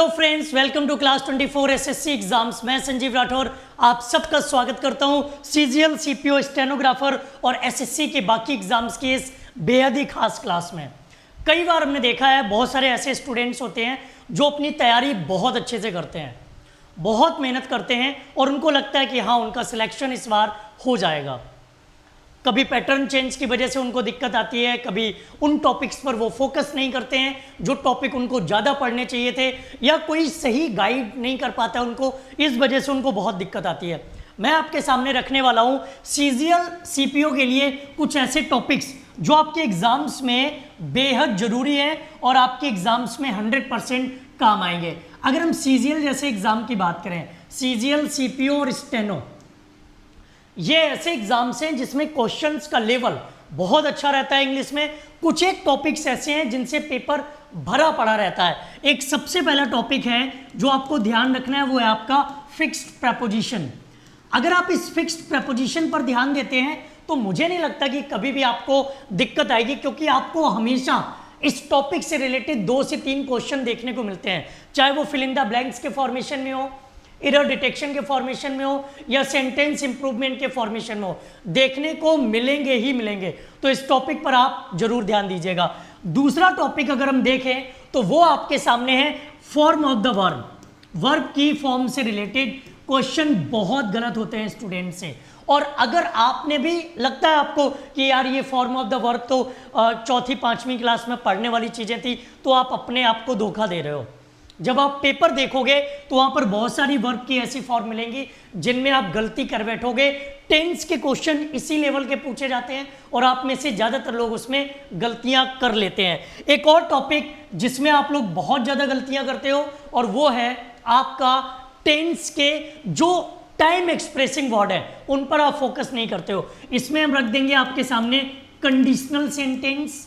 Hello friends, welcome to class 24 SSC exams. मैं संजीव राठौर आप सबका स्वागत करता हूं सीजीएल, सीपीओ, स्टेनोग्राफर और एसएससी के बाकी एग्जाम्स की इस बेहद ही खास क्लास में। कई बार हमने देखा है बहुत सारे ऐसे स्टूडेंट्स होते हैं जो अपनी तैयारी बहुत अच्छे से करते हैं, बहुत मेहनत करते हैं और उनको लगता है कि हाँ उनका सिलेक्शन इस बार हो जाएगा। कभी पैटर्न चेंज की वजह से उनको दिक्कत आती है, कभी उन टॉपिक्स पर वो फोकस नहीं करते हैं जो टॉपिक उनको ज़्यादा पढ़ने चाहिए थे, या कोई सही गाइड नहीं कर पाता उनको, इस वजह से उनको बहुत दिक्कत आती है। मैं आपके सामने रखने वाला हूँ सीजीएल सीपीओ के लिए कुछ ऐसे टॉपिक्स जो आपके एग्जाम्स में बेहद ज़रूरी है और आपके एग्जाम्स में 100% काम आएंगे। अगर हम सीजीएल जैसे एग्ज़ाम की बात करें, सीजीएल, सीपीओ और स्टेनो, ये ऐसे एग्जाम्स हैं जिसमें क्वेश्चंस का लेवल बहुत अच्छा रहता है इंग्लिश में। कुछ एक टॉपिक्स ऐसे हैं जिनसे पेपर भरा पड़ा रहता है। एक सबसे पहला टॉपिक है जो आपको ध्यान रखना है, वो है आपका फिक्स्ड प्रपोजिशन। अगर आप इस फिक्स्ड प्रपोजिशन पर ध्यान देते हैं तो मुझे नहीं लगता कि कभी भी आपको दिक्कत आएगी, क्योंकि आपको हमेशा इस टॉपिक से रिलेटेड 2 से 3 क्वेश्चन देखने को मिलते हैं, चाहे वो फिल इन द ब्लैंक्स के फॉर्मेशन में हो, एरर डिटेक्शन के फॉर्मेशन में हो, या सेंटेंस इंप्रूवमेंट के फॉर्मेशन में हो, देखने को मिलेंगे ही मिलेंगे। तो इस टॉपिक पर आप जरूर ध्यान दीजिएगा। दूसरा टॉपिक अगर हम देखें तो वो आपके सामने है form of the verb. Verb की फॉर्म से रिलेटेड क्वेश्चन बहुत गलत होते हैं स्टूडेंट से, और अगर आपने भी लगता है आपको कि यार ये फॉर्म ऑफ द वर्ब तो 4वीं 5वीं क्लास में पढ़ने वाली चीज़ें थी, तो आप अपने आप को धोखा दे रहे हो। जब आप पेपर देखोगे तो वहां पर बहुत सारी वर्ब की ऐसी फॉर्म मिलेंगी जिनमें आप गलती कर बैठोगे। टेंस के क्वेश्चन इसी लेवल के पूछे जाते हैं और आप में से ज़्यादातर लोग उसमें गलतियां कर लेते हैं। एक और टॉपिक जिसमें आप लोग बहुत ज़्यादा गलतियां करते हो और वो है आपका टेंस के जो टाइम एक्सप्रेसिंग वर्ड है उन पर आप फोकस नहीं करते हो। इसमें हम रख देंगे आपके सामने कंडीशनल सेंटेंस।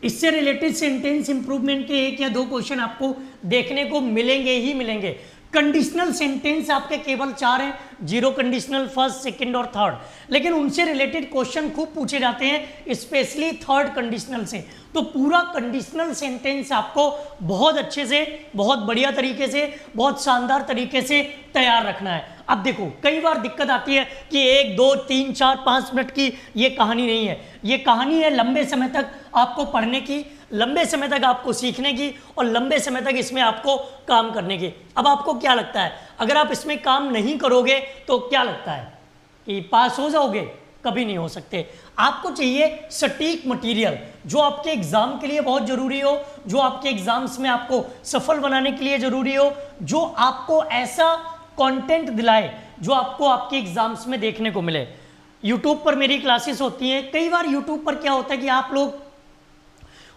इससे रिलेटेड सेंटेंस इंप्रूवमेंट के 1 या 2 क्वेश्चन आपको देखने को मिलेंगे ही मिलेंगे। कंडीशनल सेंटेंस आपके केवल 4 हैं, 0 कंडीशनल, फर्स्ट, सेकंड और थर्ड, लेकिन उनसे रिलेटेड क्वेश्चन खूब पूछे जाते हैं, स्पेशली थर्ड कंडीशनल से। तो पूरा कंडीशनल सेंटेंस आपको बहुत अच्छे से, बहुत बढ़िया तरीके से, बहुत शानदार तरीके से तैयार रखना है। अब देखो कई बार दिक्कत आती है कि 1, 2, 3, 4, 5 मिनट की ये कहानी नहीं है। ये कहानी है लंबे समय तक आपको पढ़ने की, लंबे समय तक आपको सीखने की और लंबे समय तक इसमें आपको काम करने की। अब आपको क्या लगता है, अगर आप इसमें काम नहीं करोगे तो क्या लगता है कि पास हो जाओगे? कभी नहीं हो सकते। आपको चाहिए सटीक मटेरियल जो आपके एग्जाम के लिए बहुत जरूरी हो, जो आपके एग्जाम्स में आपको सफल बनाने के लिए जरूरी हो, जो आपको ऐसा कंटेंट दिलाए जो आपको आपके एग्जाम्स में देखने को मिले। यूट्यूब पर मेरी क्लासेस होती हैं। कई बार यूट्यूब पर क्या होता है कि आप लोग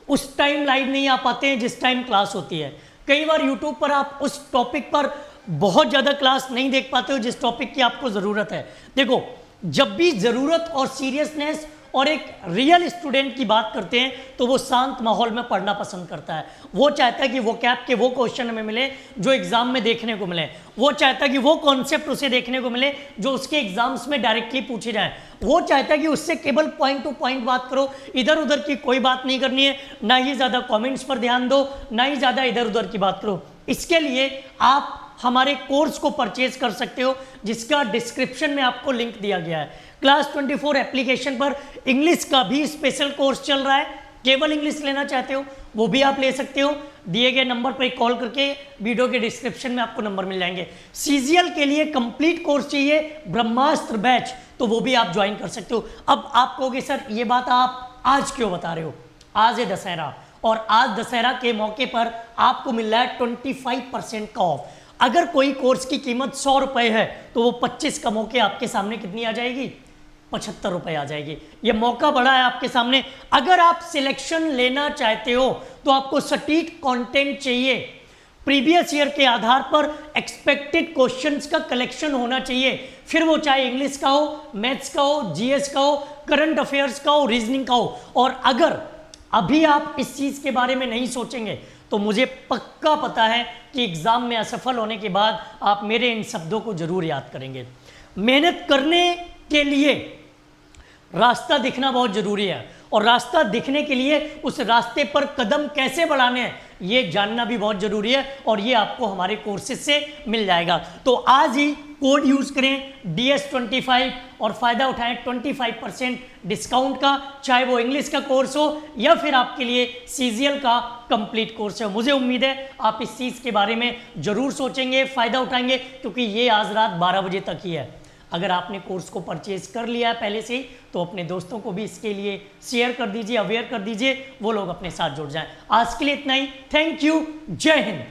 उस टाइम लाइव नहीं आ पाते हैं जिस टाइम क्लास होती है। कई बार यूट्यूब पर आप उस टॉपिक पर बहुत ज़्यादा क्लास नहीं देख पाते हो जिस टॉपिक की आपको ज़रूरत है। देखो, जब भी ज़रूरत और सीरियसनेस और एक रियल स्टूडेंट की बात करते हैं तो वो शांत माहौल में पढ़ना पसंद करता है। वो चाहता है कि वो कैप के वो क्वेश्चन हमें मिले जो एग्जाम में देखने को मिले। वो चाहता है कि वो कॉन्सेप्ट उसे देखने को मिले जो उसके एग्जाम्स में डायरेक्टली पूछे जाए। वो चाहता है कि उससे केवल पॉइंट टू पॉइंट बात करो, इधर उधर की कोई बात नहीं करनी है, ना ही ज़्यादा कॉमेंट्स पर ध्यान दो, ना ही ज़्यादा इधर उधर की बात करो। इसके लिए आप हमारे कोर्स को परचेज कर सकते हो जिसका डिस्क्रिप्शन में आपको लिंक दिया गया है। क्लास 24 एप्लीकेशन पर इंग्लिश का भी स्पेशल कोर्स चल रहा है। केवल इंग्लिश लेना चाहते हो वो भी आप ले सकते हो, दिए गए नंबर पर कॉल करके, वीडियो के डिस्क्रिप्शन में आपको नंबर मिल जाएंगे। सीजीएल के लिए कंप्लीट कोर्स चाहिए, ब्रह्मास्त्र बैच, तो वो भी आप ज्वाइन कर सकते हो। अब आप कहोगे सर ये बात आप आज क्यों बता रहे हो? आज है दशहरा और आज दशहरा के मौके पर आपको मिल रहा है 25% का ऑफ। अगर कोई कोर्स की कीमत 100 रुपये है तो वो 25 का मौके आपके सामने कितनी आ जाएगी? 75 रुपये आ जाएगी। ये मौका बड़ा है आपके सामने। अगर आप सिलेक्शन लेना चाहते हो तो आपको सटीक कंटेंट चाहिए, प्रीवियस ईयर के आधार पर एक्सपेक्टेड क्वेश्चंस का कलेक्शन होना चाहिए, फिर वो चाहे इंग्लिश का हो, मैथ्स का हो, जीएस का हो, करंट अफेयर्स का हो, रीजनिंग का हो। और अगर अभी आप इस चीज़ के बारे में नहीं सोचेंगे तो मुझे पक्का पता है कि एग्ज़ाम में असफल होने के बाद आप मेरे इन शब्दों को जरूर याद करेंगे। मेहनत करने के लिए रास्ता दिखना बहुत ज़रूरी है और रास्ता दिखने के लिए उस रास्ते पर कदम कैसे बढ़ाने हैं ये जानना भी बहुत जरूरी है, और ये आपको हमारे कोर्सेज से मिल जाएगा। तो आज ही कोड यूज करें DS25 और फायदा उठाएं 25% डिस्काउंट का, चाहे वो इंग्लिश का कोर्स हो या फिर आपके लिए CGL का कंप्लीट कोर्स है। मुझे उम्मीद है आप इस चीज़ के बारे में जरूर सोचेंगे, फायदा उठाएंगे, क्योंकि ये आज रात 12 बजे तक ही है। अगर आपने कोर्स को परचेज कर लिया है पहले से ही तो अपने दोस्तों को भी इसके लिए शेयर कर दीजिए, अवेयर कर दीजिए, वो लोग अपने साथ जुड़ जाएं। आज के लिए इतना ही। Thank you. जय हिंद।